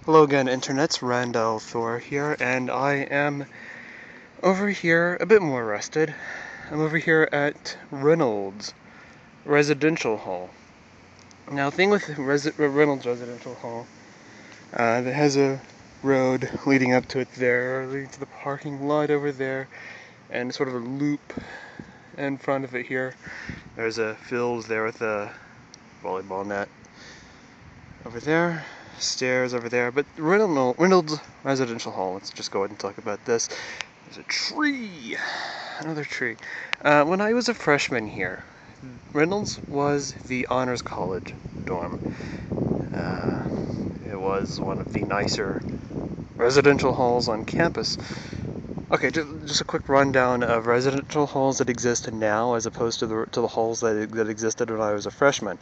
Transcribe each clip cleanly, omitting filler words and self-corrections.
Hello again, internets. Randall Thor here, and I am over here a bit more rested. I'm over here at Reynolds Residential Hall. Now, thing with Reynolds Residential Hall, that has a road leading up to it there, leading to the parking lot over there, and sort of a loop in front of it here. There's a field there with a volleyball net over there. Stairs over there, but Reynolds Residential Hall, let's just go ahead and talk about this. There's a tree, another tree. When I was a freshman here, Reynolds was the Honors College dorm. It was one of the nicer residential halls on campus. Okay, just a quick rundown of residential halls that exist now as opposed to the halls that existed when I was a freshman.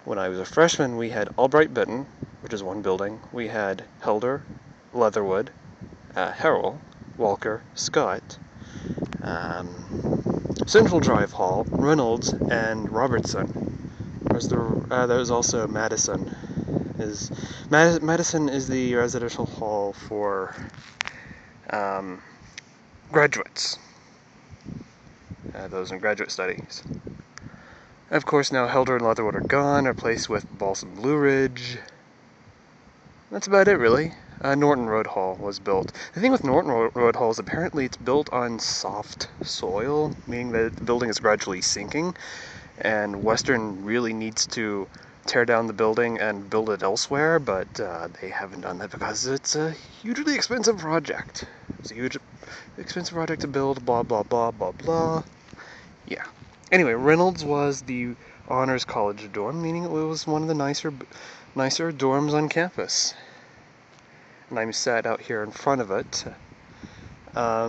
When I was a freshman, we had Albright Benton, which is one building. We had Helder, Leatherwood, Harrell, Walker, Scott, Central Drive Hall, Reynolds, and Robertson. There was also Madison. Madison is the residential hall for graduates, those in graduate studies. Of course, now Helder and Leatherwood are gone, replaced with Balsam Blue Ridge. That's about it, really. Norton Road Hall was built. The thing with Norton Road Hall is apparently it's built on soft soil, meaning that the building is gradually sinking, and Western really needs to tear down the building and build it elsewhere, but they haven't done that because it's a hugely expensive project. It's a huge expensive project to build, blah, blah, blah, blah, blah. Yeah. Anyway, Reynolds was the Honors College dorm, meaning it was one of the nicer dorms on campus. And I'm sat out here in front of it. My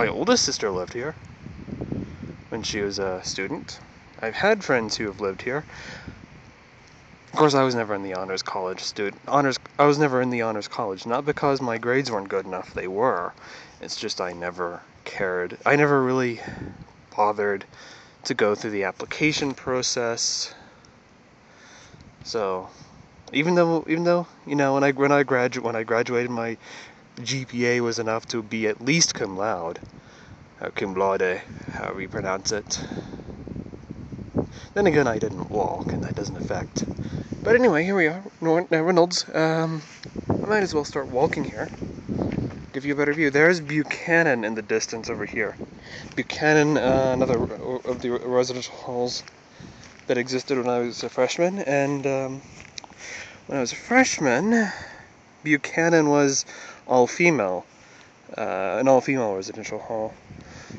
oldest sister lived here when she was a student. I've had friends who have lived here. Of course, I was never in the Honors College I was never in the Honors College, not because my grades weren't good enough, they were. It's just I never cared. I never really bothered to go through the application process. So, even though when I graduated, my GPA was enough to be at least cum laude, or cum laude, however you pronounce it. Then again, I didn't walk, and that doesn't affect. But anyway, here we are, Reynolds. I might as well start walking here. Give you a better view. There's Buchanan in the distance over here. Buchanan, another of the residential halls that existed when I was a freshman. And when I was a freshman, Buchanan was all-female, an all-female residential hall.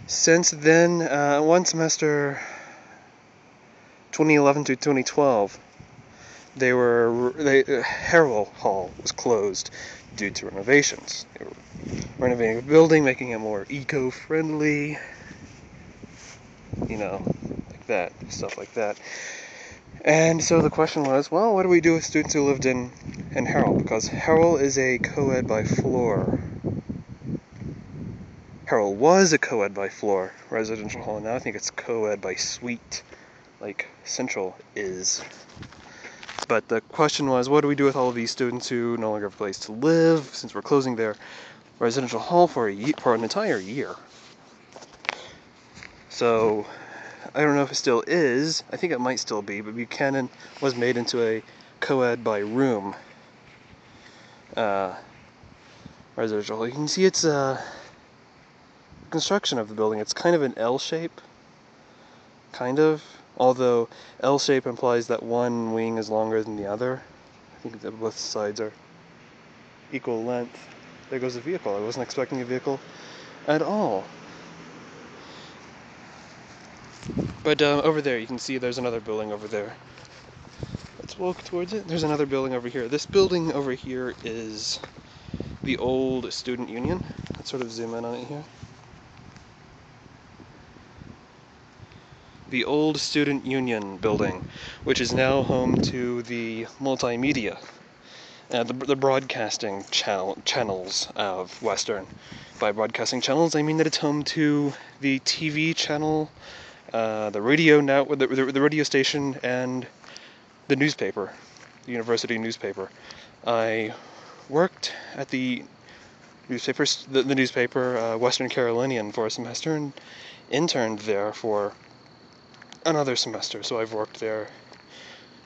Since then, one semester, 2011 to 2012, Harrell Hall was closed due to renovations. They were renovating the building, making it more eco-friendly, like that, stuff like that. And so the question was, well, what do we do with students who lived in Harrell? Because Harrell is a co-ed by floor. Harrell was a co-ed by floor residential hall, and now I think it's co-ed by suite, like Central is. But the question was, what do we do with all of these students who no longer have a place to live, since we're closing their residential hall for an entire year? So, I don't know if it still is. I think it might still be, but Buchanan was made into a co-ed by room residential hall. You can see its construction of the building. It's kind of an L shape, kind of. Although L shape implies that one wing is longer than the other. I think that both sides are equal length. There goes the vehicle. I wasn't expecting a vehicle at all. But over there, you can see there's another building over there. Let's walk towards it. There's another building over here. This building over here is the old student union. Let's sort of zoom in on it here. The old student union building, which is now home to the multimedia, the broadcasting channels of Western. By broadcasting channels, I mean that it's home to the TV channel, the radio station, and the newspaper, university newspaper. I worked at the newspaper, Western Carolinian, for a semester and interned there for another semester, so I've worked there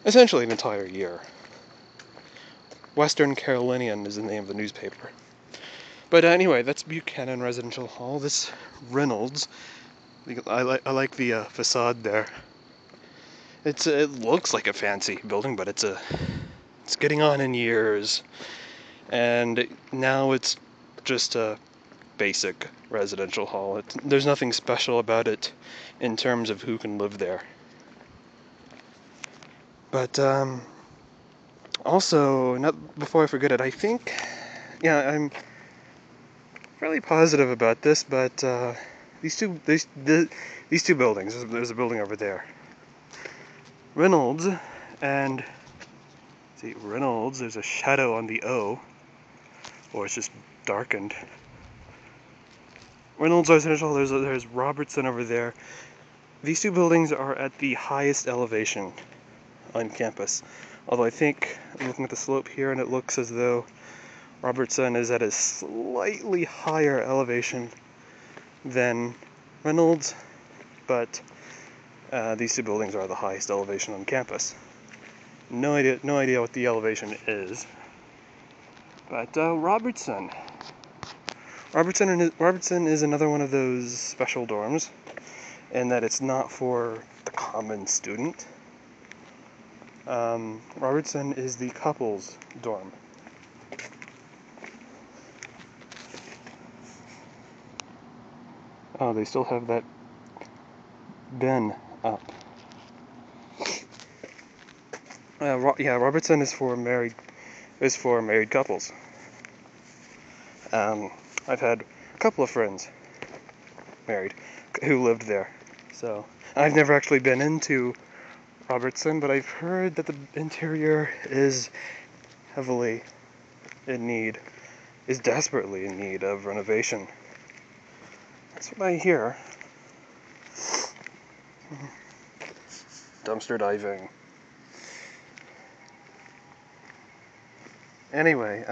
essentially an entire year. Western Carolinian is the name of the newspaper. But anyway, that's Buchanan Residential Hall. This Reynolds, I like the facade there. It looks like a fancy building, but it's getting on in years, and now it's just a basic residential hall. There's nothing special about it in terms of who can live there. But also, before I forget it, I think, yeah, I'm fairly positive about this, but these two buildings. There's a building over there. Reynolds and Reynolds. There's a shadow on the O, or it's just darkened. Reynolds Residential. There's Robertson over there. These two buildings are at the highest elevation on campus. Although I think I'm looking at the slope here, and it looks as though Robertson is at a slightly higher elevation than Reynolds, but these two buildings are the highest elevation on campus. No idea what the elevation is. But Robertson is another one of those special dorms, in that it's not for the common student. Robertson is the couples dorm. Oh, they still have that bin up. Robertson is for married couples. I've had a couple of friends married who lived there, so I've never actually been into Robertson, but I've heard that the interior is desperately in need of renovation. That's what I hear. Dumpster diving. Anyway,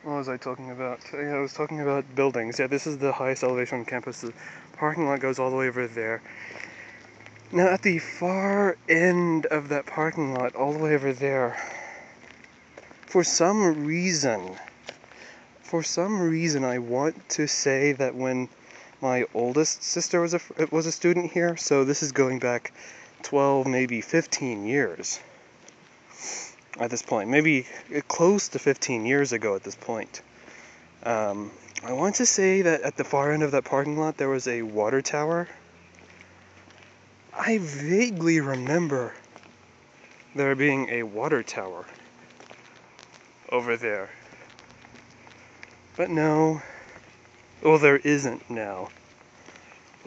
what was I talking about? Yeah, I was talking about buildings. Yeah, this is the highest elevation on campus. The parking lot goes all the way over there. Now, at the far end of that parking lot, all the way over there, for some reason, I want to say that when my oldest sister was a student here, so this is going back 12, maybe 15 years at this point, maybe close to 15 years ago at this point. I want to say that at the far end of that parking lot there was a water tower. I vaguely remember there being a water tower over there. But no. Well, there isn't now.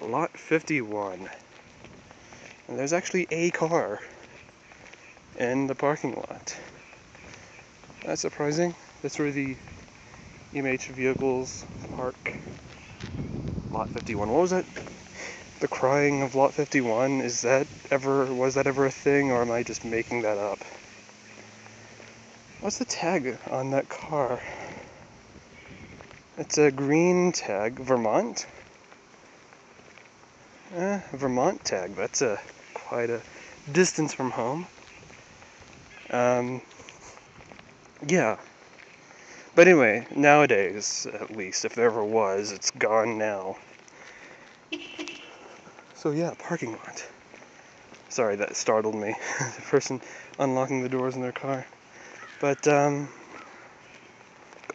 Lot 51. And there's actually a car in the parking lot. That's surprising. That's where the EMH vehicles park. Lot 51. What was that? The crying of Lot 51? Was that ever a thing, or am I just making that up? What's the tag on that car? It's a green tag. Vermont? Vermont tag. That's quite a distance from home. Yeah. But anyway, nowadays, at least, if there ever was, it's gone now. So yeah, parking lot. Sorry, that startled me. The person unlocking the doors in their car. But,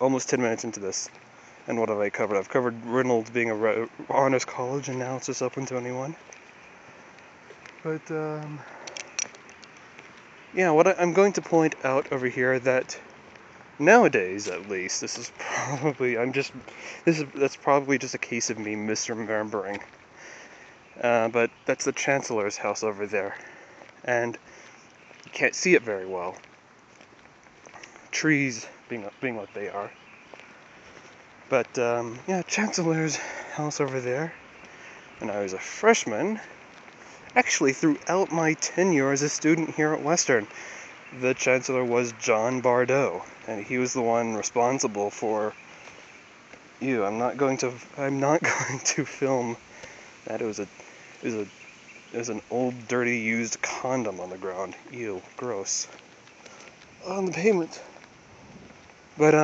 almost 10 minutes into this. And what have I covered? I've covered Reynolds being a honors college, and now it's just open to anyone. But, yeah, what I'm going to point out over here that nowadays, at least, that's probably just a case of me misremembering. But that's the Chancellor's house over there, and you can't see it very well. Trees being what they are. But yeah, Chancellor's house over there. When I was a freshman, Actually, throughout my tenure as a student here at Western, the chancellor was John Bardo, and he was the one responsible for you. I'm not going to film that. It was an old, dirty, used condom on the ground. Ew, gross. On the pavement. But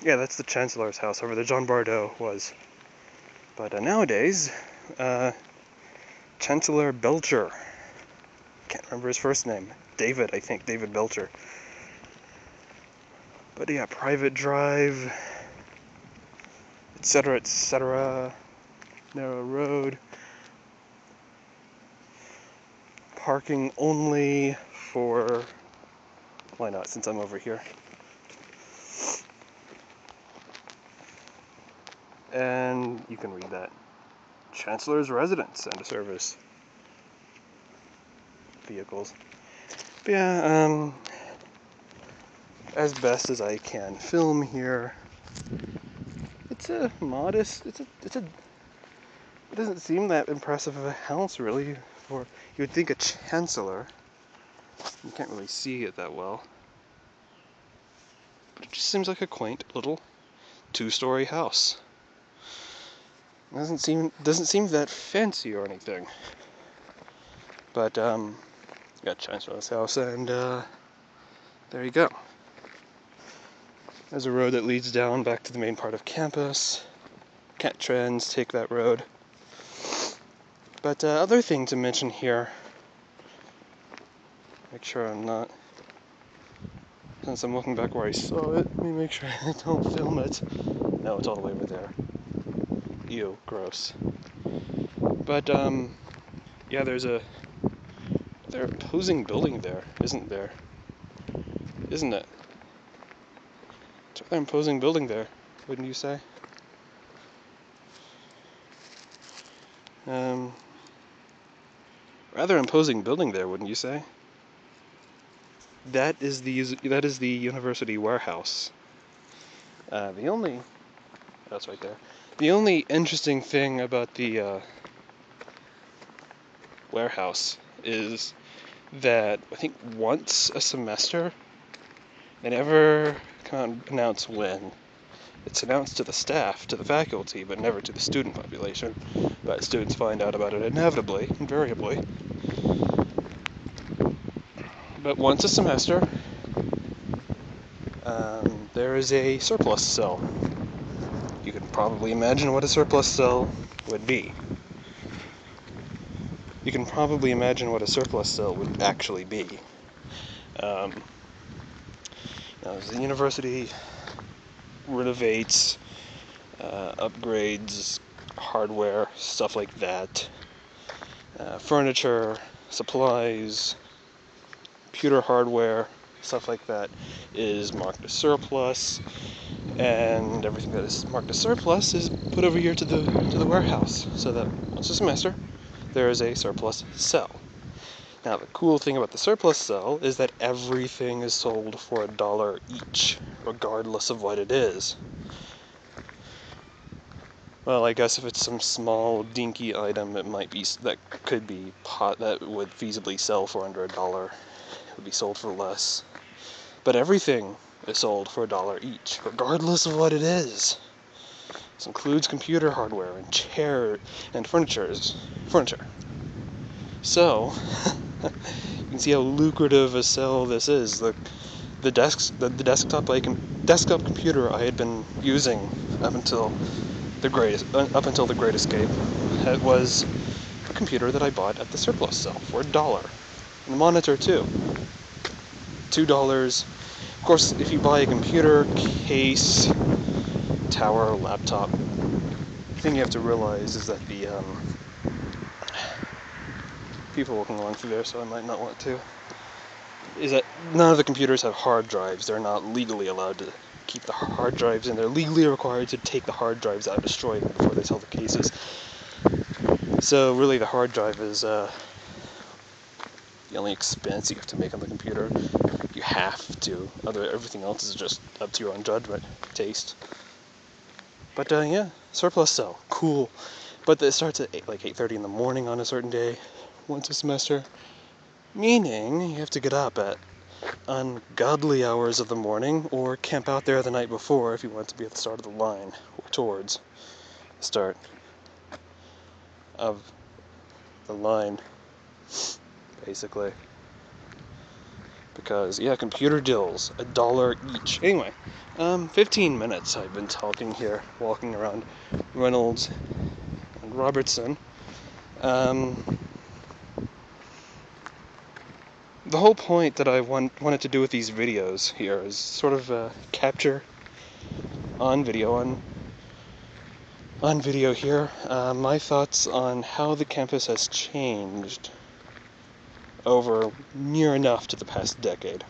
yeah, that's the chancellor's house over there. John Bardo was. But nowadays, Chancellor Belcher. Can't remember his first name. David, I think. David Belcher. But yeah, private drive, etc., etc. Narrow road. Parking only for... Why not, since I'm over here? And you can read that. Chancellor's residence and a service. Vehicles. But yeah, as best as I can film here. It's a modest, it doesn't seem that impressive of a house, really, for, you would think a chancellor. You can't really see it that well. But it just seems like a quaint little 2-story house. It doesn't seem that fancy or anything. But, got Chancellor's house, and, there you go. There's a road that leads down back to the main part of campus. Can't trans take that road. But other thing to mention here, make sure I'm not, since I'm looking back where I saw it, let me make sure I don't film it. No, it's all the way over there. Ew, gross. But yeah, there's an imposing building there, isn't there? Isn't it? It's a rather imposing building there, wouldn't you say? Rather imposing building there, wouldn't you say? That is the university warehouse. That's right there. The only interesting thing about the warehouse is that I think once a semester, they never can't announce when. It's announced to the staff, to the faculty, but never to the student population. But students find out about it inevitably, invariably. But once a semester, there is a surplus cell. You can probably imagine what a surplus cell would be. You can probably imagine what a surplus cell would actually be. As the university renovates, upgrades, hardware, stuff like that, furniture, supplies, computer hardware, stuff like that is marked as surplus, and everything that is marked as surplus is put over here to the warehouse, so that once a semester there is a surplus cell. Now, the cool thing about the surplus cell is that everything is sold for $1 each, regardless of what it is. Well, I guess if it's some small, dinky item, that would feasibly sell for under $1. It would be sold for less. But everything is sold for $1 each, regardless of what it is. This includes computer hardware and chair and furniture. So, you can see how lucrative a sell this is. The desktop computer I had been using up until the Great Escape, it was a computer that I bought at the surplus sale for $1. And the monitor too, $2. Of course, if you buy a computer, case, tower, laptop, the thing you have to realize is that the people walking along through there, so I might not want to, is that none of the computers have hard drives. They're not legally allowed to keep the hard drives, and they're legally required to take the hard drives out and destroy them before they sell the cases. So really the hard drive is the only expense you have to make on the computer. You have to. Everything else is just up to your own judgment, taste. But yeah, surplus cell, cool. But it starts at 8:30 in the morning on a certain day. once a semester, meaning you have to get up at ungodly hours of the morning or camp out there the night before if you want to be at the start of the line, or towards the start of the line, basically. Because, yeah, computer dills, $1 each. Anyway, 15 minutes I've been talking here, walking around Reynolds and Robertson. The whole point that I wanted to do with these videos here is sort of capture on video here my thoughts on how the campus has changed over near enough to the past decade.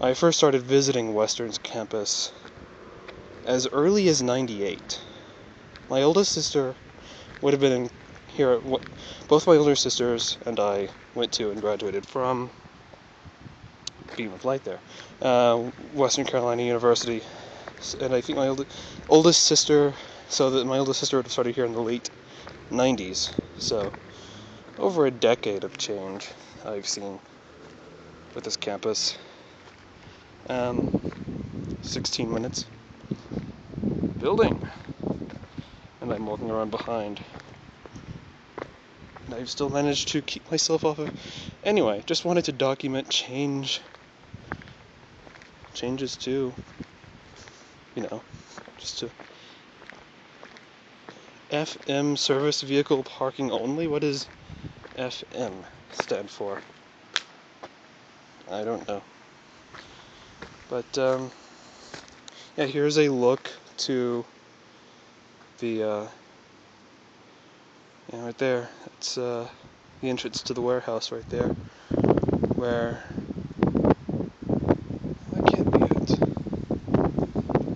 I first started visiting Western's campus as early as '98. My oldest sister would have been here. Both my older sisters and I went to and graduated from Beam of Light there, Western Carolina University, and I think my oldest sister. So that my oldest sister would have started here in the late '90s. So over a decade of change I've seen with this campus. 16 minutes. Building. And I'm walking around behind. And I've still managed to keep myself off of... Anyway, just wanted to document changes to, just to... FM, service vehicle parking only? What does FM stand for? I don't know. But, yeah, here's a look to the, right there. It's, the entrance to the warehouse right there, where... That can't be it.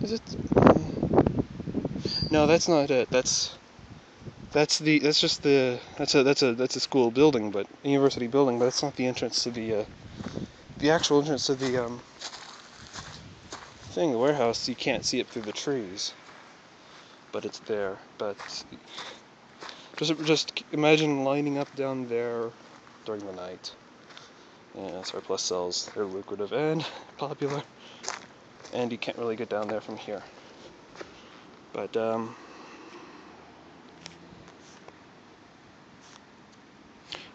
Is it? No, that's not it. That's a school building, but a university building, but it's not the entrance to the actual entrance to the, the warehouse. You can't see it through the trees, but it's there. But just imagine lining up down there during the night. Yeah, surplus cells, they're lucrative and popular, and you can't really get down there from here. But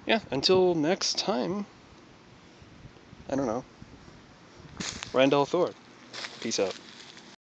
yeah, until next time, I don't know. Randall Thor. Peace out.